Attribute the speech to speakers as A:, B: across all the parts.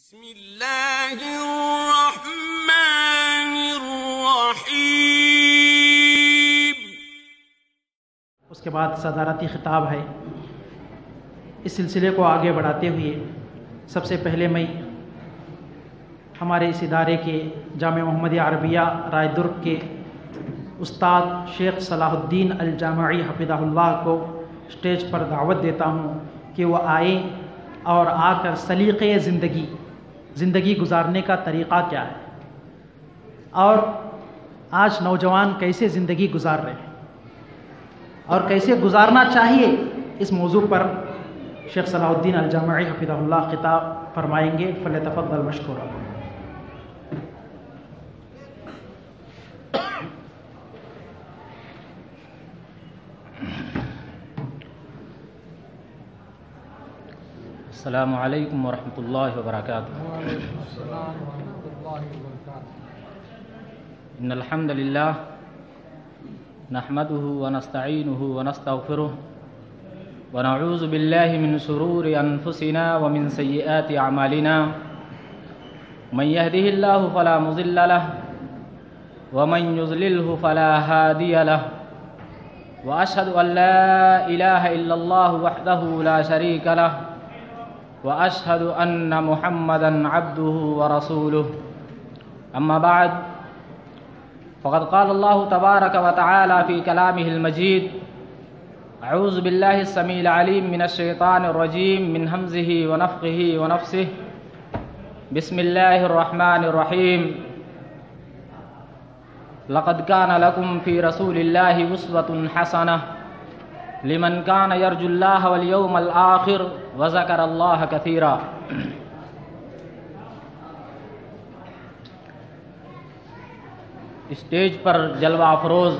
A: بسم اللہ الرحمن الرحیم۔
B: اس کے بعد صدارتی خطاب ہے۔ اس سلسلے کو آگے بڑھاتے ہوئے سب سے پہلے میں ہمارے اس ادارے کے جامعہ محمدیہ عربیہ رائے درگ کے استاد شیخ صلاح الدین الجامعی حفظہ اللہ کو اسٹیج پر دعوت دیتا ہوں کہ وہ آئیں اور آ کر سلیقے زندگی گزارنے کا طریقہ کیا ہے اور آج نوجوان کیسے زندگی گزار رہے ہیں اور کیسے گزارنا چاہیے، اس موضوع پر شیخ صلاح الدین الجامعی حفظہ اللہ خطاب فرمائیں گے۔ فلیتفضل مشکورا۔
C: السلام علیکم ورحمۃ اللہ وبرکاتہ۔ ان الحمد للہ نحمده ونستعینه ونستغفره ونعوذ باللہ من شرور انفسنا ومن سیئات اعمالنا، من يهده اللہ فلا مضل له ومن يضلله فلا هادی له، واشهد ان لا الہ الا اللہ وحدہ لا شریک له، واشهد ان محمدا عبده ورسوله۔ اما بعد، فقد قال الله تبارك وتعالى في كلامه المجيد: اعوذ بالله السميع العليم من الشيطان الرجيم من همزه ونفخه ونفسه، بسم الله الرحمن الرحيم، لقد كان لكم في رسول الله أسوة حسنة لمن كان يرجو الله واليوم الآخر وذكر الله كثيرا۔ اسٹیج پر جلوہ افروز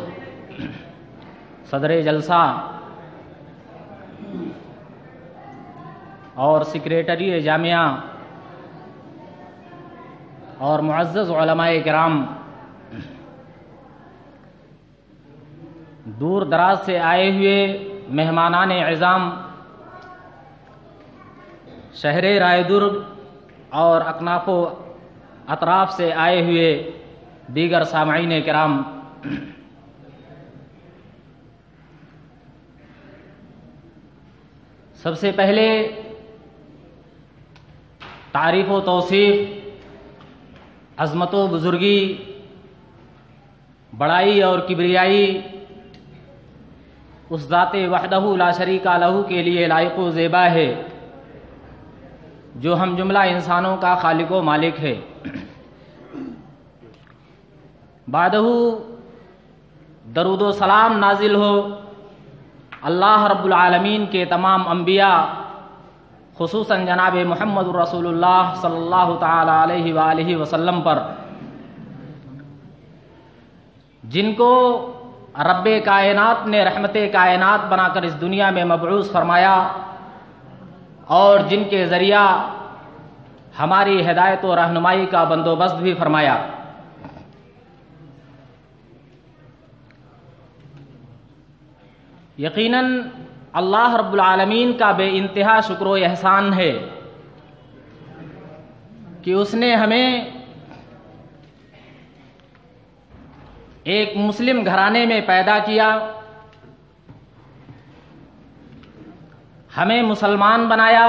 C: صدر جلسہ اور سیکریٹری جامعہ اور معزز علماء کرام، دور دراز سے آئے ہوئے مہمانان اعظام، شہر رائے درگ اور اکناف و اطراف سے آئے ہوئے دیگر سامعین کرام، سب سے پہلے تعریف و توصیف، عظمت و بزرگی، بڑائی اور کبریائی اس ذات وحدہ لا شریک لہ کے لیے لائق و زیبا ہے جو ہم جملہ انسانوں کا خالق و مالک ہے۔ بعدہ درود و سلام نازل ہو اللہ رب العالمین کے تمام انبیاء، خصوصاً جناب محمد رسول اللہ صلی اللہ تعالی علیہ وآلہ وسلم پر، جن کو رب کائنات نے رحمت کائنات بنا کر اس دنیا میں مبعوث فرمایا اور جن کے ذریعہ ہماری ہدایت و رہنمائی کا بندوبست بھی فرمایا۔ یقیناً اللہ رب العالمین کا بے انتہا شکر و احسان ہے کہ اس نے ہمیں ایک مسلم گھرانے میں پیدا کیا، ہمیں مسلمان بنایا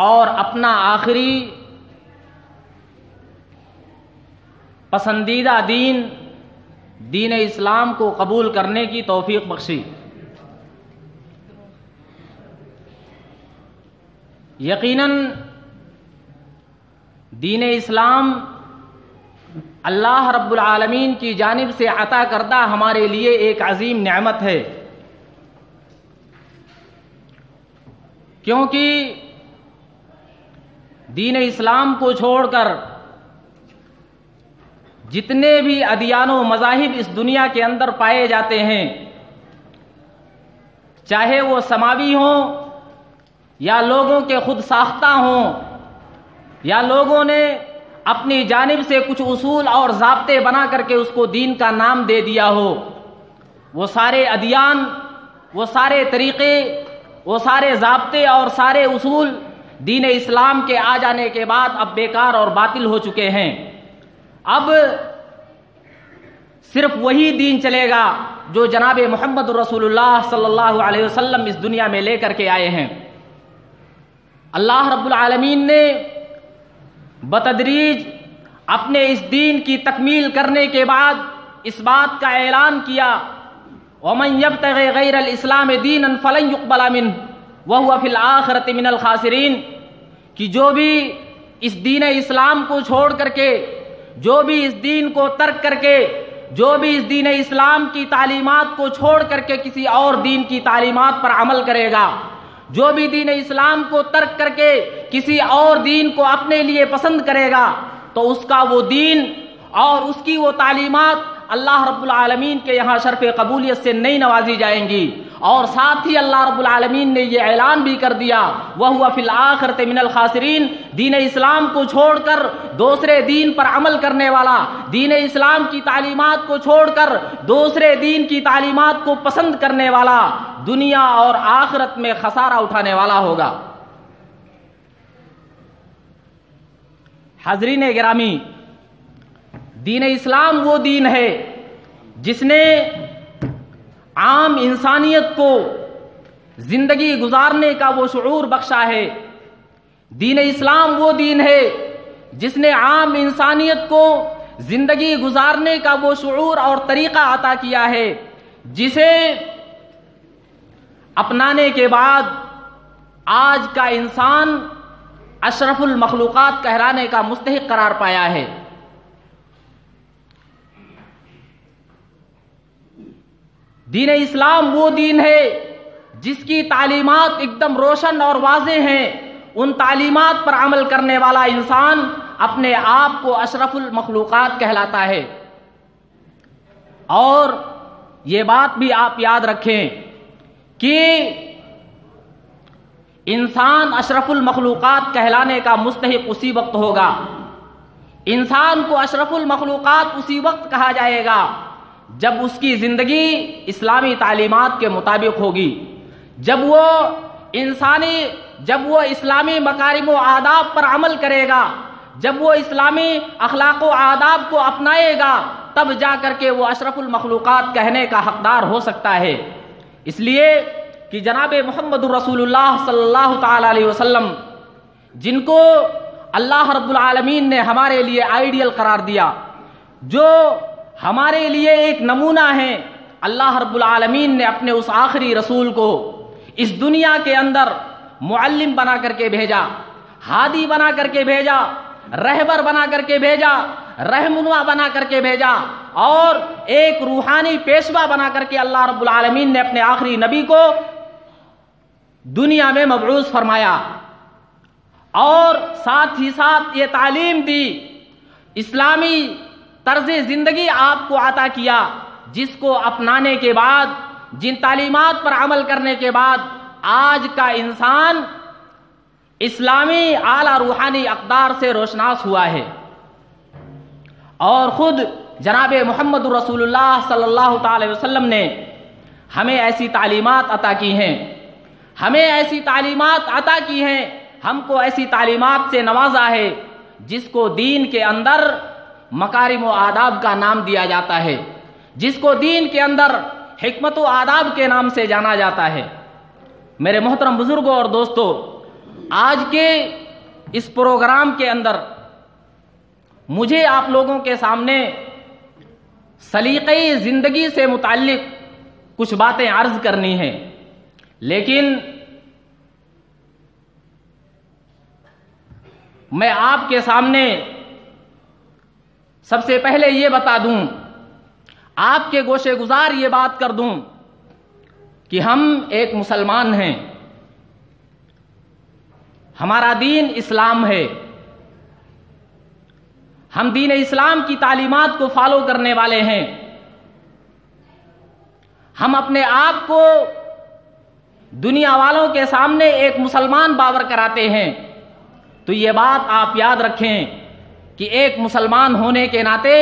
C: اور اپنا آخری پسندیدہ دین اسلام کو قبول کرنے کی توفیق بخشی۔ یقیناً دین اسلام اللہ رب العالمین کی جانب سے عطا کردہ ہمارے لیے ایک عظیم نعمت ہے، کیونکہ دین اسلام کو چھوڑ کر جتنے بھی ادیان و مذاہب اس دنیا کے اندر پائے جاتے ہیں، چاہے وہ سماوی ہوں یا لوگوں کے خود ساختہ ہوں یا لوگوں نے اپنی جانب سے کچھ اصول اور ضابطے بنا کر کے اس کو دین کا نام دے دیا ہو، وہ سارے ادیان، وہ سارے طریقے، وہ سارے ضابطے اور سارے اصول دین اسلام کے آ جانے کے بعد اب بیکار اور باطل ہو چکے ہیں. اب صرف وہی دین چلے گا جو جناب محمد رسول اللہ صلی اللہ علیہ وسلم اس دنیا میں لے کر کے آئے ہیں. اللہ رب العالمین نے بتدریج اپنے اس دین کی تکمیل کرنے کے بعد اس بات کا اعلان کیا وَمَن يَبْتَغِ غَيْرَ الْإِسْلَامِ دِينًا فَلَن يُقْبَلَ مِنْهُ وَهُوَ فِي الْآخِرَةِ مِنَ الْخَاسِرِينَ کہ جو بھی اس دین اسلام کو چھوڑ کر کے، جو بھی اس دین کو ترک کر کے، جو بھی اس دین اسلام کی تعلیمات کو چھوڑ کر کے کسی اور دین کی تعلیمات پر عمل کرے گا، جو بھی دین اسلام کو ترک کر کے کسی اور دین کو اپنے لیے پسند کرے گا، تو اس کا وہ دین اور اس کی وہ تعلیمات اللہ رب العالمین کے یہاں شرف قبولیت سے نہیں نوازی جائیں گی. اور ساتھ ہی اللہ رب العالمین نے یہ اعلان بھی کر دیا وَهُوَ فِي الْآخِرَةِ مِنَ الْخَاسِرِينَ دین اسلام کو چھوڑ کر دوسرے دین پر عمل کرنے والا، دین اسلام کی تعلیمات کو چھوڑ کر دوسرے دین کی تعلیمات کو پسند کرنے والا دنیا اور آخرت میں خسارہ اٹھانے والا ہوگا. حاضرین گرامی، دین اسلام وہ دین ہے جس نے عام انسانیت کو زندگی گزارنے کا وہ شعور بخشا ہے. دین اسلام وہ دین ہے جس نے عام انسانیت کو زندگی گزارنے کا وہ شعور اور طریقہ عطا کیا ہے جسے اپنانے کے بعد آج کا انسان اشرف المخلوقات کہلانے کا مستحق قرار پایا ہے. دین اسلام وہ دین ہے جس کی تعلیمات ایک دم روشن اور واضح ہیں. ان تعلیمات پر عمل کرنے والا انسان اپنے آپ کو اشرف المخلوقات کہلاتا ہے. اور یہ بات بھی آپ یاد رکھیں کہ انسان اشرف المخلوقات کہلانے کا مستحق اسی وقت ہوگا، انسان کو اشرف المخلوقات اسی وقت کہا جائے گا جب اس کی زندگی اسلامی تعلیمات کے مطابق ہوگی، جب وہ اسلامی مکارم و آداب پر عمل کرے گا، جب وہ اسلامی اخلاق و آداب کو اپنائے گا، تب جا کر کے وہ اشرف المخلوقات کہنے کا حقدار ہو سکتا ہے. اس لیے کہ جناب محمد رسول اللہ صلی اللہ تعالی علیہ وسلم جن کو اللہ رب العالمین نے ہمارے لیے آئیڈیل قرار دیا، جو ہمارے لیے ایک نمونہ ہے، اللہ رب العالمین نے اپنے اس آخری رسول کو اس دنیا کے اندر معلم بنا کر کے بھیجا، ہادی بنا کر کے بھیجا، رہبر بنا کر کے بھیجا، رہنما بنا کر کے بھیجا، اور ایک روحانی پیشوا بنا کر کے اللہ رب العالمین نے اپنے آخری نبی کو دنیا میں مبعوث فرمایا. اور ساتھ ہی ساتھ یہ تعلیم دی، اسلامی طرز زندگی آپ کو عطا کیا، جس کو اپنانے کے بعد، جن تعلیمات پر عمل کرنے کے بعد آج کا انسان اسلامی اعلیٰ روحانی اقدار سے روشناس ہوا ہے. اور خود جناب محمد رسول اللہ صلی اللہ تعالی وسلم نے ہمیں ایسی تعلیمات عطا کی ہیں، ہمیں ایسی تعلیمات عطا کی ہیں، ہم کو ایسی تعلیمات سے نوازا ہے جس کو دین کے اندر مکارم و آداب کا نام دیا جاتا ہے، جس کو دین کے اندر حکمت و آداب کے نام سے جانا جاتا ہے. میرے محترم بزرگوں اور دوستو، آج کے اس پروگرام کے اندر مجھے آپ لوگوں کے سامنے سلیقہ زندگی سے متعلق کچھ باتیں عرض کرنی ہیں، لیکن میں آپ کے سامنے سب سے پہلے یہ بتا دوں، آپ کے گوشے گزار یہ بات کر دوں کہ ہم ایک مسلمان ہیں، ہمارا دین اسلام ہے، ہم دین اسلام کی تعلیمات کو فالو کرنے والے ہیں، ہم اپنے آپ کو دنیا والوں کے سامنے ایک مسلمان باور کراتے ہیں. تو یہ بات آپ یاد رکھیں کہ ایک مسلمان ہونے کے ناطے،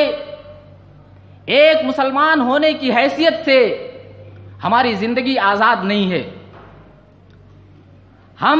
C: ایک مسلمان ہونے کی حیثیت سے ہماری زندگی آزاد نہیں ہے. ہم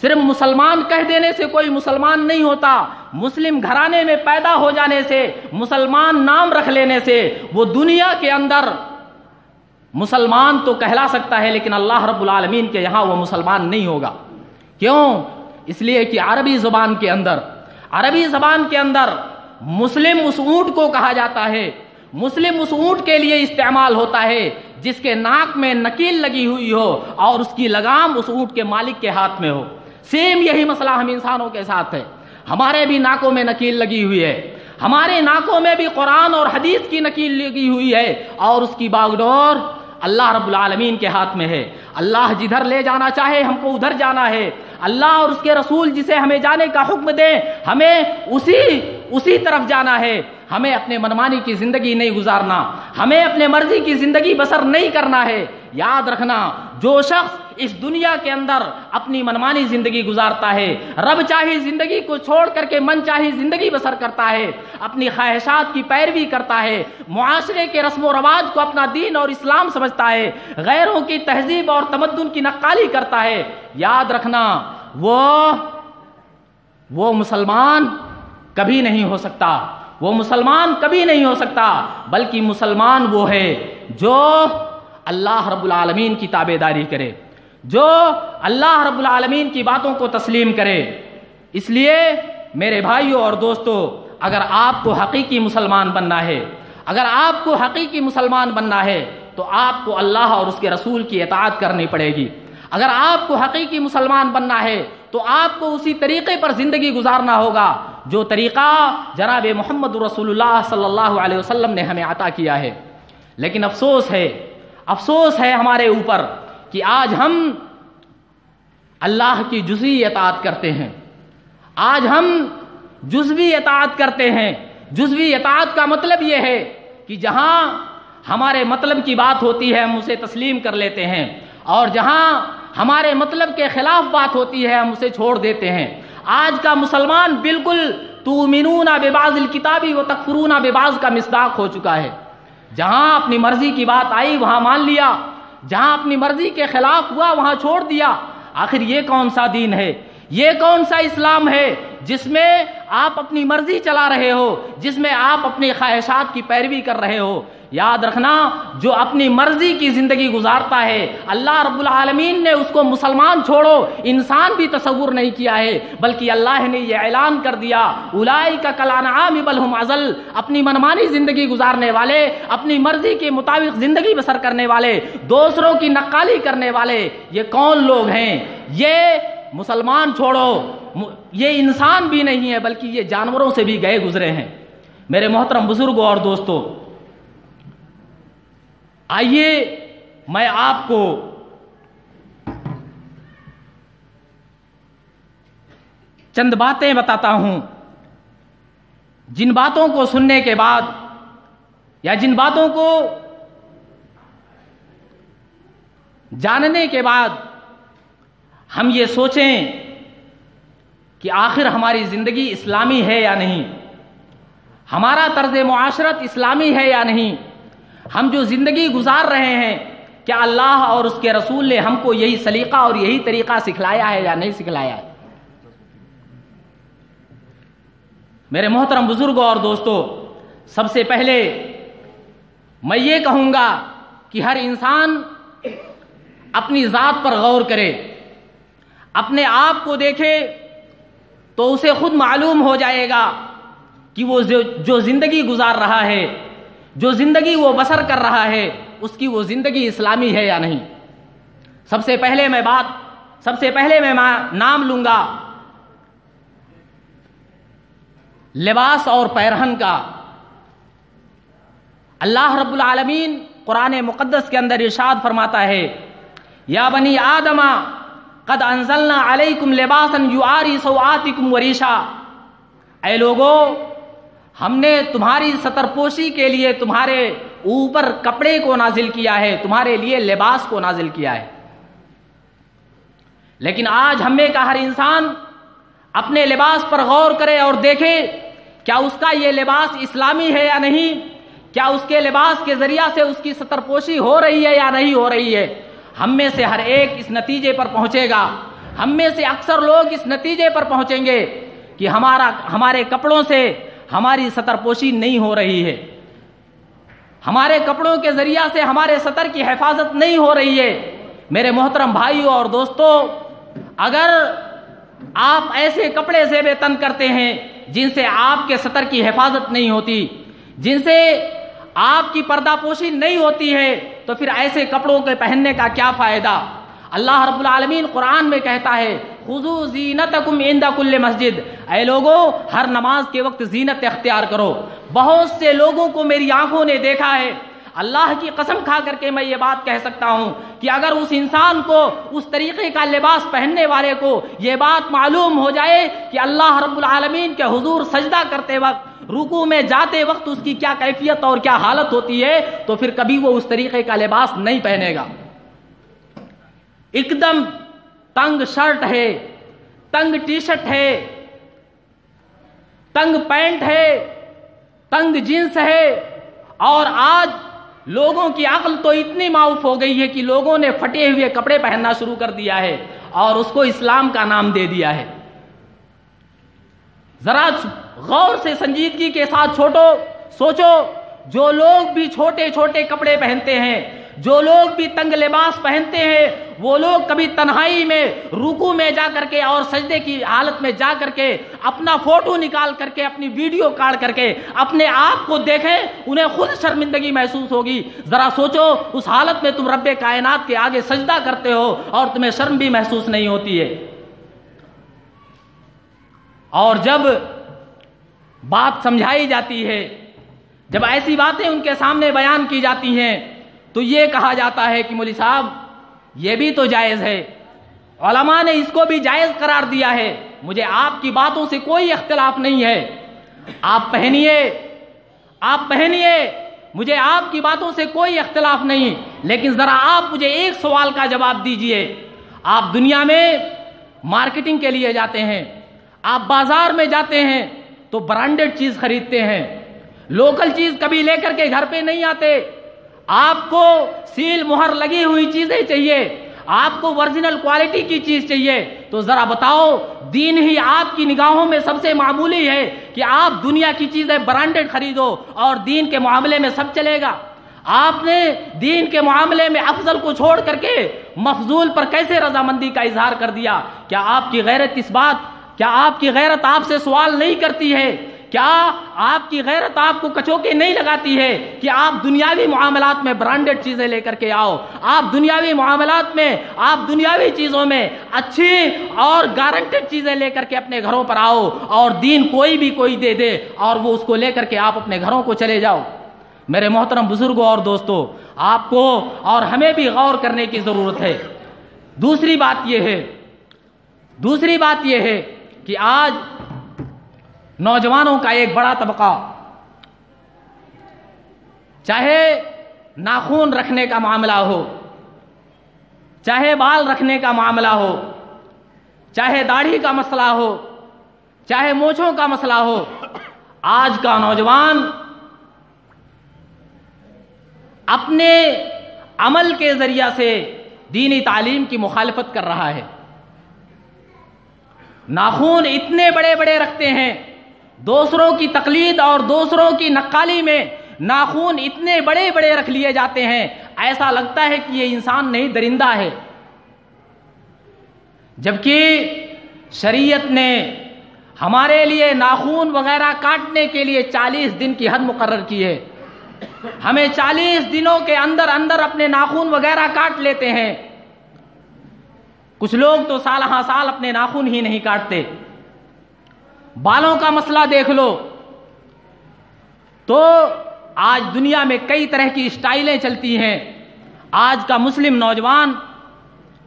C: صرف مسلمان کہہ دینے سے کوئی مسلمان نہیں ہوتا، مسلم گھرانے میں پیدا ہو جانے سے، مسلمان نام رکھ لینے سے وہ دنیا کے اندر مسلمان تو کہلا سکتا ہے، لیکن اللہ رب العالمین کے یہاں وہ مسلمان نہیں ہوگا۔ کیوں؟ اس لیے کہ عربی زبان کے اندر مسلم اس اونٹ کو کہا جاتا ہے، مسلم اس اونٹ کے لیے استعمال ہوتا ہے جس کے ناک میں نکیل لگی ہوئی ہو اور اس کی لگام اس اونٹ کے مالک کے ہاتھ میں ہو۔ سیم یہی مسئلہ ہم انسانوں کے ساتھ ہے، ہمارے بھی ناکوں میں نکیل لگی ہوئی ہے، ہمارے ناکوں میں بھی قرآن اور حدیث کی نکیل لگی ہوئی ہے، اور اس کی باگڈور اللہ رب العالمین کے ہاتھ میں ہے۔ اللہ جدھر لے جانا چاہے ہم کو ادھر جانا ہے، اللہ اور اس کے رسول جسے ہمیں جانے کا حکم دے ہمیں اسی طرف جانا ہے۔ ہمیں اپنے منمانی کی زندگی نہیں گزارنا، ہمیں اپنے مرضی کی زندگی بسر نہیں کرنا ہے۔ یاد رکھنا، جو شخص اس دنیا کے اندر اپنی منمانی زندگی گزارتا ہے، رب چاہی زندگی کو چھوڑ کر کے من چاہی زندگی بسر کرتا ہے، اپنی خواہشات کی پیروی کرتا ہے، معاشرے کے رسم و رواج کو اپنا دین اور اسلام سمجھتا ہے، غیروں کی تہذیب اور تمدن کی نقالی کرتا ہے، یاد رکھنا وہ مسلمان کبھی نہیں ہو سکتا، وہ مسلمان کبھی نہیں ہو سکتا، بلکہ مسلمان وہ ہے جو اللہ رب العالمین کی تابعداری کرے، جو اللہ رب العالمین کی باتوں کو تسلیم کرے۔ اس لیے میرے بھائیوں اور دوستو، اگر آپ کو حقیقی مسلمان بننا ہے، تو آپ کو اللہ اور اس کے رسول کی اطاعت کرنی پڑے گی۔ اگر آپ کو حقیقی مسلمان بننا ہے تو آپ کو اسی طریقے پر زندگی گزارنا ہوگا جو طریقہ جناب محمد رسول اللہ صلی اللہ علیہ وسلم نے ہمیں عطا کیا ہے۔ لیکن افسوس ہے ہمارے اوپر کہ آج ہم اللہ کی جزوی اطاعت کرتے ہیں، آج ہم جزوی اطاعت کرتے ہیں۔ جزوی اطاعت کا مطلب یہ ہے کہ جہاں ہمارے مطلب کی بات ہوتی ہے ہم اسے تسلیم کر لیتے ہیں، اور جہاں ہمارے مطلب کے خلاف بات ہوتی ہے ہم اسے چھوڑ دیتے ہیں۔ آج کا مسلمان بالکل تؤمنون ببعض الکتاب وتکفرون ببعض کا مصداق ہو چکا ہے۔ جہاں اپنی مرضی کی بات آئی وہاں مان لیا، جہاں اپنی مرضی کے خلاف ہوا وہاں چھوڑ دیا۔ آخر یہ کون سا دین ہے، یہ کون سا اسلام ہے جس میں آپ اپنی مرضی چلا رہے ہو، جس میں آپ اپنی خواہشات کی پیروی کر رہے ہو؟ یاد رکھنا، جو اپنی مرضی کی زندگی گزارتا ہے اللہ رب العالمین نے اس کو مسلمان چھوڑو انسان بھی تصور نہیں کیا ہے، بلکہ اللہ نے یہ اعلان کر دیا اولئک کالانعام بل هم اضل۔ اپنی منمانی زندگی گزارنے والے، اپنی مرضی کے مطابق زندگی بسر کرنے والے، دوسروں کی نقالی کرنے والے، یہ کون لوگ ہیں؟ یہ مسلمان چھوڑو، یہ انسان بھی نہیں ہے بلکہ یہ جانوروں سے بھی گئے گزرے ہیں۔ میرے محترم بزرگوں اور دوستوں، آئیے میں آپ کو چند باتیں بتاتا ہوں جن باتوں کو سننے کے بعد یا جن باتوں کو جاننے کے بعد ہم یہ سوچیں کہ آخر ہماری زندگی اسلامی ہے یا نہیں، ہمارا طرز معاشرت اسلامی ہے یا نہیں، ہم جو زندگی گزار رہے ہیں کیا اللہ اور اس کے رسول نے ہم کو یہی سلیقہ اور یہی طریقہ سکھلایا ہے یا نہیں سکھلایا ہے؟ میرے محترم بزرگوں اور دوستو، سب سے پہلے میں یہ کہوں گا کہ ہر انسان اپنی ذات پر غور کرے، اپنے آپ کو دیکھے تو اسے خود معلوم ہو جائے گا کہ وہ جو زندگی گزار رہا ہے، جو زندگی وہ بسر کر رہا ہے، اس کی وہ زندگی اسلامی ہے یا نہیں۔ سب سے پہلے میں نام لوں گا لباس اور پیرہن کا۔ اللہ رب العالمین قرآن مقدس کے اندر ارشاد فرماتا ہے، یا بنی آدم قد انزلنا علیکم لباسا یواری سوآتکم وریشا، اے لوگو ہم نے تمہاری ستر پوشی کے لیے تمہارے اوپر کپڑے کو نازل کیا ہے، تمہارے لیے لباس کو نازل کیا ہے۔ لیکن آج ہم میں کا ہر انسان اپنے لباس پر غور کرے اور دیکھے کیا اس کا یہ لباس اسلامی ہے یا نہیں، کیا اس کے لباس کے ذریعہ سے اس کی ستر پوشی ہو رہی ہے یا نہیں ہو رہی ہے۔ ہم میں سے ہر ایک اس نتیجے پر پہنچے گا، ہم میں سے اکثر لوگ اس نتیجے پر پہنچیں گے کہ ہمارے کپڑوں سے ہماری ستر پوشی نہیں ہو رہی ہے، ہمارے کپڑوں کے ذریعہ سے ہمارے ستر کی حفاظت نہیں ہو رہی ہے۔ میرے محترم بھائیوں اور دوستوں، اگر آپ ایسے کپڑے زیب تن کرتے ہیں جن سے آپ کے ستر کی حفاظت نہیں ہوتی، جن سے آپ کی پردہ پوشی نہیں ہوتی ہے، تو پھر ایسے کپڑوں کے پہننے کا کیا فائدہ؟ اللہ رب العالمین قرآن میں کہتا ہے خذوا زینتکم عند کل مسجد، اے لوگو ہر نماز کے وقت زینت اختیار کرو۔ بہت سے لوگوں کو میری آنکھوں نے دیکھا ہے، اللہ کی قسم کھا کر کے میں یہ بات کہہ سکتا ہوں کہ اگر اس انسان کو، اس طریقے کا لباس پہننے والے کو یہ بات معلوم ہو جائے کہ اللہ رب العالمین کے حضور سجدہ کرتے وقت، رکوع میں جاتے وقت اس کی کیا کیفیت اور کیا حالت ہوتی ہے، تو پھر کبھی وہ اس طریقے کا لباس نہیں پہنے گا۔ ایک دم تنگ شرٹ ہے، تنگ ٹی شرٹ ہے، تنگ پینٹ ہے، تنگ جینس ہے، اور آج لوگوں کی عقل تو اتنی معاف ہو گئی ہے کہ لوگوں نے پھٹے ہوئے کپڑے پہننا شروع کر دیا ہے اور اس کو اسلام کا نام دے دیا ہے۔ ذرا غور سے سنجیدگی کے ساتھ سوچو، جو لوگ بھی چھوٹے چھوٹے کپڑے پہنتے ہیں، جو لوگ بھی تنگ لباس پہنتے ہیں، وہ لوگ کبھی تنہائی میں رکوع میں جا کر کے اور سجدے کی حالت میں جا کر کے اپنا فوٹو نکال کر کے، اپنی ویڈیو کاٹ کر کے اپنے آپ کو دیکھیں، انہیں خود شرمندگی محسوس ہوگی۔ ذرا سوچو، اس حالت میں تم رب کائنات کے آگے سجدہ کرتے ہو اور تمہیں شرم بھی محسوس نہیں ہوتی ہے۔ اور جب بات سمجھائی جاتی ہے، جب ایسی باتیں ان کے سامنے بیان کی جاتی ہیں، تو یہ کہا جاتا ہے کہ مولوی صاحب یہ بھی تو جائز ہے، علماء نے اس کو بھی جائز قرار دیا ہے، مجھے آپ کی باتوں سے کوئی اختلاف نہیں ہے، آپ پہنیے، مجھے آپ کی باتوں سے کوئی اختلاف نہیں، لیکن ذرا آپ مجھے ایک سوال کا جواب دیجئے۔ آپ دنیا میں مارکیٹنگ کے لیے جاتے ہیں، آپ بازار میں جاتے ہیں تو برانڈڈ چیز خریدتے ہیں، لوکل چیز کبھی لے کر کے گھر پہ نہیں آتے، آپ کو سیل مہر لگی ہوئی چیزیں چاہیے، آپ کو ورجنل کوالٹی کی چیز چاہیے، تو ذرا بتاؤ دین ہی آپ کی نگاہوں میں سب سے معمولی ہے کہ آپ دنیا کی چیزیں برانڈڈ خریدو اور دین کے معاملے میں سب چلے گا؟ آپ نے دین کے معاملے میں افضل کو چھوڑ کر کے مفضول پر کیسے رضامندی کا اظہار کر دیا؟ کیا آپ کی غیرت آپ سے سوال نہیں کرتی ہے؟ کیا آپ کی غیرت آپ کو کچوکے نہیں لگاتی ہے کہ آپ دنیاوی معاملات میں برانڈڈ چیزیں لے کر کے آؤ، آپ دنیاوی معاملات میں، آپ دنیاوی چیزوں میں اچھی اور گارنٹیڈ چیزیں لے کر کے اپنے گھروں پر آؤ، اور دین کوئی دے دے اور وہ اس کو لے کر کے آپ اپنے گھروں کو چلے جاؤ۔ میرے محترم بزرگوں اور دوستوں، آپ کو اور ہمیں بھی غور کرنے کی ضرورت ہے۔ دوسری بات یہ ہے کہ آج نوجوانوں کا ایک بڑا طبقہ، چاہے ناخن رکھنے کا معاملہ ہو، چاہے بال رکھنے کا معاملہ ہو، چاہے داڑھی کا مسئلہ ہو، چاہے مونچھوں کا مسئلہ ہو، آج کا نوجوان اپنے عمل کے ذریعہ سے دینی تعلیم کی مخالفت کر رہا ہے۔ ناخن اتنے بڑے بڑے رکھتے ہیں، دوسروں کی تقلید اور دوسروں کی نقالی میں ناخن اتنے بڑے بڑے رکھ لیے جاتے ہیں، ایسا لگتا ہے کہ یہ انسان نہیں درندہ ہے، جبکہ شریعت نے ہمارے لیے ناخن وغیرہ کاٹنے کے لیے 40 دن کی حد مقرر کی ہے۔ ہمیں 40 دنوں کے اندر اپنے ناخن وغیرہ کاٹ لیتے ہیں۔ کچھ لوگ تو سال ہاں سال اپنے ناخن ہی نہیں کاٹتے۔ بالوں کا مسئلہ دیکھ لو تو آج دنیا میں کئی طرح کی اسٹائلیں چلتی ہیں، آج کا مسلم نوجوان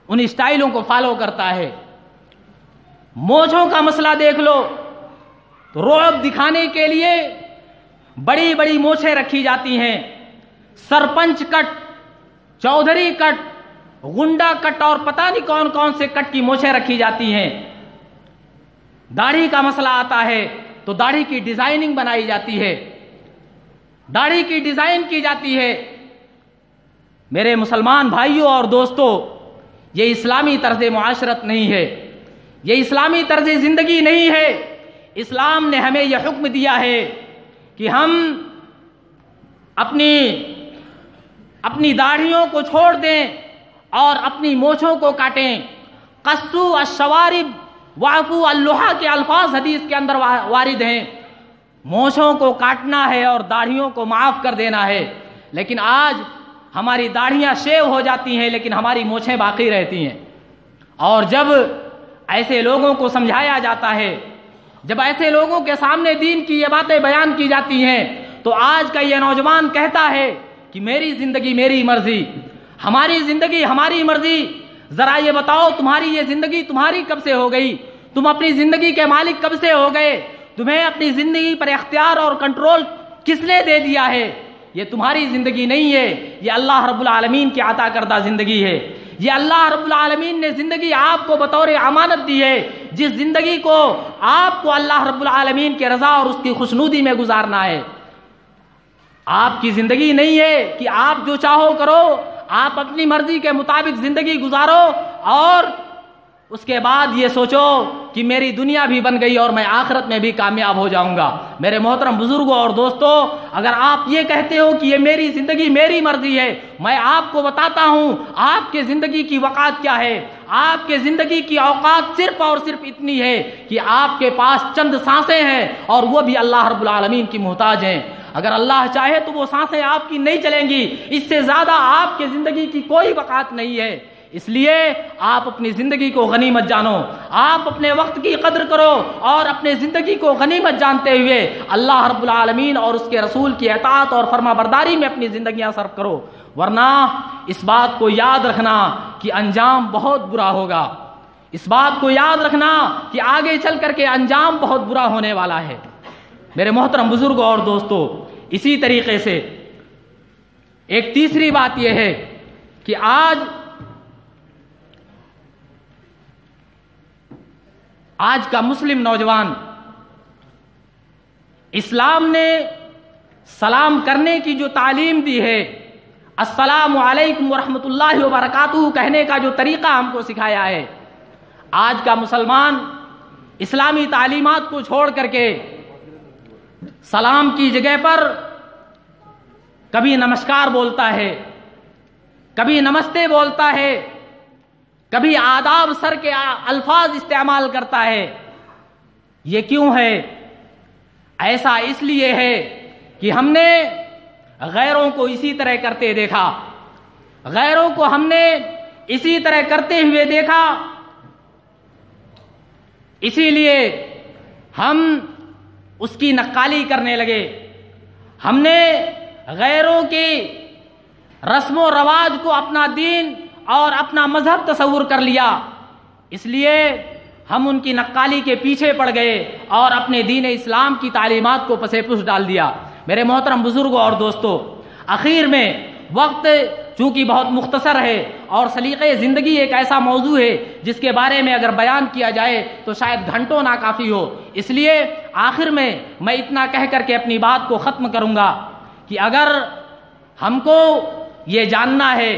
C: ان اسٹائلوں کو فالو کرتا ہے۔ مونچھوں کا مسئلہ دیکھ لو تو رعب دکھانے کے لیے بڑی بڑی مونچھیں رکھی جاتی ہیں، سرپنچ کٹ، چودھری کٹ، گنڈا کٹ اور پتہ نہیں کون کون سے کٹ کی مونچھیں رکھی جاتی ہیں۔ داڑھی کا مسئلہ آتا ہے تو داڑھی کی ڈیزائننگ بنائی جاتی ہے، داڑھی کی ڈیزائن کی جاتی ہے۔ میرے مسلمان بھائیوں اور دوستوں، یہ اسلامی طرز معاشرت نہیں ہے۔ یہ اسلامی طرز زندگی نہیں ہے۔ اسلام نے ہمیں یہ حکم دیا ہے کہ ہم اپنی داڑھیوں کو چھوڑ دیں اور اپنی مونچھوں کو کاٹیں۔ قصوا الشوارب واعفوا اللحى کے الفاظ حدیث کے اندر وارد ہیں۔ مونچھوں کو کاٹنا ہے اور داڑھیوں کو معاف کر دینا ہے، لیکن آج ہماری داڑھیاں شیو ہو جاتی ہیں لیکن ہماری مونچھیں باقی رہتی ہیں۔ اور جب ایسے لوگوں کو سمجھایا جاتا ہے، جب ایسے لوگوں کے سامنے دین کی یہ باتیں بیان کی جاتی ہیں، تو آج کا یہ نوجوان کہتا ہے کہ میری زندگی میری مرضی، ہماری زندگی ہماری مرضی۔ ذرا یہ بتاؤ تمہاری یہ زندگی تمہاری کب سے ہو گئی؟ تم اپنی زندگی کے مالک کب سے ہو گئے؟ تمہیں اپنی زندگی پر اختیار اور کنٹرول کس نے دے دیا ہے؟ یہ تمہاری زندگی نہیں ہے، یہ اللہ رب العالمین کی عطا کردہ زندگی ہے۔ یہ اللہ رب العالمین نے زندگی آپ کو بطور امانت دی ہے، جس زندگی کو آپ کو اللہ رب العالمین کے رضا اور اس کی خوشنودی میں گزارنا ہے۔ آپ کی زندگی نہیں ہے کہ آپ جو چاہو کرو، آپ اپنی مرضی کے مطابق زندگی گزارو اور اس کے بعد یہ سوچو کہ میری دنیا بھی بن گئی اور میں آخرت میں بھی کامیاب ہو جاؤں گا۔ میرے محترم بزرگوں اور دوستوں، اگر آپ یہ کہتے ہو کہ یہ میری زندگی میری مرضی ہے، میں آپ کو بتاتا ہوں آپ کے زندگی کی وقات کیا ہے۔ آپ کے زندگی کی اوقات صرف اور صرف اتنی ہے کہ آپ کے پاس چند سانسیں ہیں اور وہ بھی اللہ رب العالمین کی محتاج ہیں۔ اگر اللہ چاہے تو وہ سانسیں آپ کی نہیں چلیں گی، اس سے زیادہ آپ کے زندگی کی کوئی وقات نہیں ہے۔ اس لیے آپ اپنی زندگی کو غنیمت جانو، آپ اپنے وقت کی قدر کرو اور اپنے زندگی کو غنیمت جانتے ہوئے اللہ رب العالمین اور اس کے رسول کی اطاعت اور فرما برداری میں اپنی زندگیاں صرف کرو، ورنہ اس بات کو یاد رکھنا کہ انجام بہت برا ہوگا۔ اس بات کو یاد رکھنا کہ آگے چل کر کے انجام بہت برا ہونے والا ہے۔ میرے محترم بزرگوں اور دوستوں، اسی طریقے سے ایک تیسری بات یہ ہے کہ آج کا مسلم نوجوان، اسلام نے سلام کرنے کی جو تعلیم دی ہے، السلام علیکم ورحمۃ اللہ وبرکاتہ کہنے کا جو طریقہ ہم کو سکھایا ہے، آج کا مسلمان اسلامی تعلیمات کو چھوڑ کر کے سلام کی جگہ پر کبھی نمسکار بولتا ہے، کبھی نمستے بولتا ہے، کبھی آداب سر کے الفاظ استعمال کرتا ہے۔ یہ کیوں ہے؟ ایسا اس لیے ہے کہ ہم نے غیروں کو اسی طرح کرتے دیکھا، غیروں کو ہم نے اسی طرح کرتے ہوئے دیکھا، اسی لیے ہم اس کی نقالی کرنے لگے۔ ہم نے غیروں کی رسم و رواج کو اپنا دین اور اپنا مذہب تصور کر لیا، اس لیے ہم ان کی نقالی کے پیچھے پڑ گئے اور اپنے دین اسلام کی تعلیمات کو پس پش ڈال دیا۔ میرے محترم بزرگوں اور دوستوں، آخر میں وقت چونکہ بہت مختصر ہے اور سلیقے زندگی ایک ایسا موضوع ہے جس کے بارے میں اگر بیان کیا جائے تو شاید گھنٹوں ناکافی ہو، اس لیے آخر میں اتنا کہہ کر کے اپنی بات کو ختم کروں گا کہ اگر ہم کو یہ جاننا ہے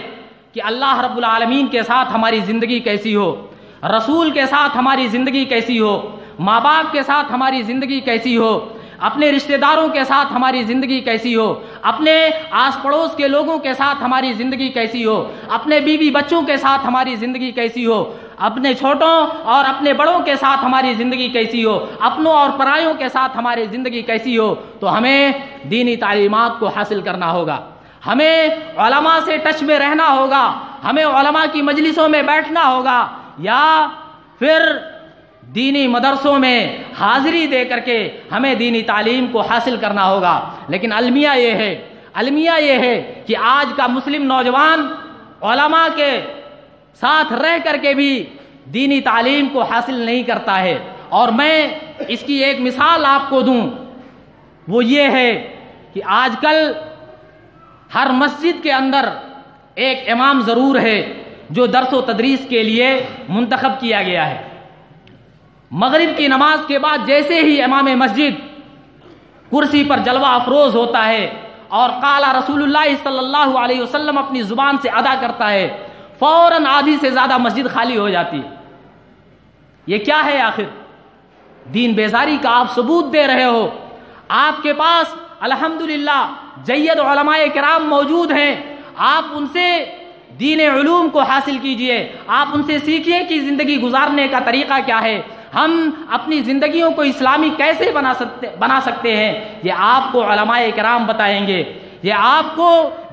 C: کہ اللہ رب العالمین کے ساتھ ہماری زندگی کیسی ہو، رسول کے ساتھ ہماری زندگی کیسی ہو، ماں باپ کے ساتھ ہماری زندگی کیسی ہو، اپنے رشتہ داروں کے ساتھ ہماری زندگی کیسی ہو، اپنے آس پڑوس کے لوگوں کے ساتھ ہماری زندگی کیسی ہو، اپنے بیوی بچوں کے ساتھ ہماری زندگی کیسی ہو، اپنے چھوٹوں اور اپنے بڑوں کے ساتھ ہماری زندگی کیسی ہو، اپنوں اور پرایوں کے ساتھ ہماری زندگی کیسی ہو، تو ہمیں دینی تعلیمات کو حاصل کرنا ہوگا، ہمیں علماء سے ٹچ میں رہنا ہوگا، ہمیں علماء کی مجلسوں میں بیٹھنا ہوگا، یا پھر دینی مدرسوں میں حاضری دے کر کے ہمیں دینی تعلیم کو حاصل کرنا ہوگا۔ لیکن المیہ یہ ہے کہ آج کا مسلم نوجوان علماء کے ساتھ رہ کر کے بھی دینی تعلیم کو حاصل نہیں کرتا ہے، اور میں اس کی ایک مثال آپ کو دوں، وہ یہ ہے کہ آج کل ہر مسجد کے اندر ایک امام ضرور ہے جو درس و تدریس کے لیے منتخب کیا گیا ہے۔ مغرب کی نماز کے بعد جیسے ہی امام مسجد کرسی پر جلوہ افروز ہوتا ہے اور قال رسول اللہ صلی اللہ علیہ وسلم اپنی زبان سے ادا کرتا ہے، فوراً آدھی سے زیادہ مسجد خالی ہو جاتی ہے۔ یہ کیا ہے آخر؟ دین بیزاری کا آپ ثبوت دے رہے ہو. آپ کے پاس الحمدللہ جید علماء کرام موجود ہیں، آپ ان سے دین علوم کو حاصل کیجئے، آپ ان سے سیکھیے کہ زندگی گزارنے کا طریقہ کیا ہے، ہم اپنی زندگیوں کو اسلامی کیسے بنا سکتے ہیں، یہ آپ کو علماء کرام بتائیں گے، یہ آپ کو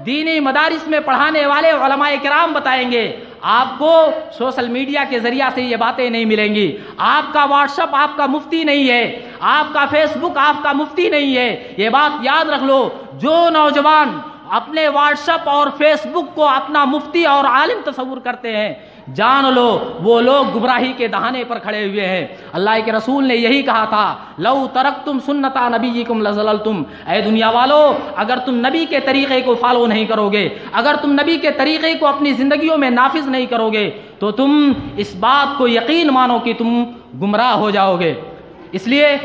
C: دینی مدارس میں پڑھانے والے علماء کرام بتائیں گے. آپ کو سوشل میڈیا کے ذریعہ سے یہ باتیں نہیں ملیں گی. آپ کا واٹس ایپ آپ کا مفتی نہیں ہے، آپ کا فیس بک آپ کا مفتی نہیں ہے. یہ بات یاد رکھ لو. جو نوجوان اپنے واٹس ایپ اور فیس بک کو اپنا مفتی اور عالم تصور کرتے ہیں، جان لو وہ لوگ گمراہی کے دہانے پر کھڑے ہوئے ہیں. اللہ کے رسول نے یہی کہا تھا، لو ترکتم سنتا نبیکم لضللتم. اے دنیا والو، اگر تم نبی کے طریقے کو فالو نہیں کرو گے، اگر تم نبی کے طریقے کو اپنی زندگیوں میں نافذ نہیں کرو گے، تو تم اس بات کو یقین مانو کہ تم گمراہ ہو جاؤ گے. اس لیے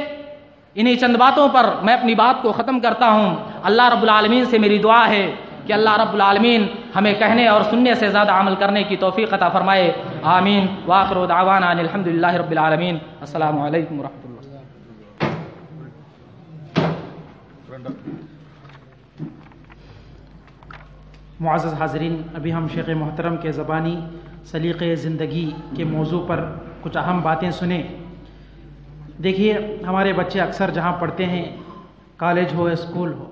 C: انہی چند باتوں پر میں اپنی بات کو ختم کرتا ہوں. اللہ رب العالمین سے میری دعا ہے کہ اللہ رب العالمین ہمیں کہنے اور سننے سے زیادہ عمل کرنے کی توفیق عطا فرمائے. آمین. وآخر دعوانا ان الحمدللہ رب العالمین. السلام علیکم ورحمۃ اللہ.
B: معزز حاضرین، ابھی ہم شیخ محترم کے زبانی سلیقے زندگی کے موضوع پر کچھ اہم باتیں سنیں. دیکھیے، ہمارے بچے اکثر جہاں پڑھتے ہیں، کالج ہو اسکول ہو،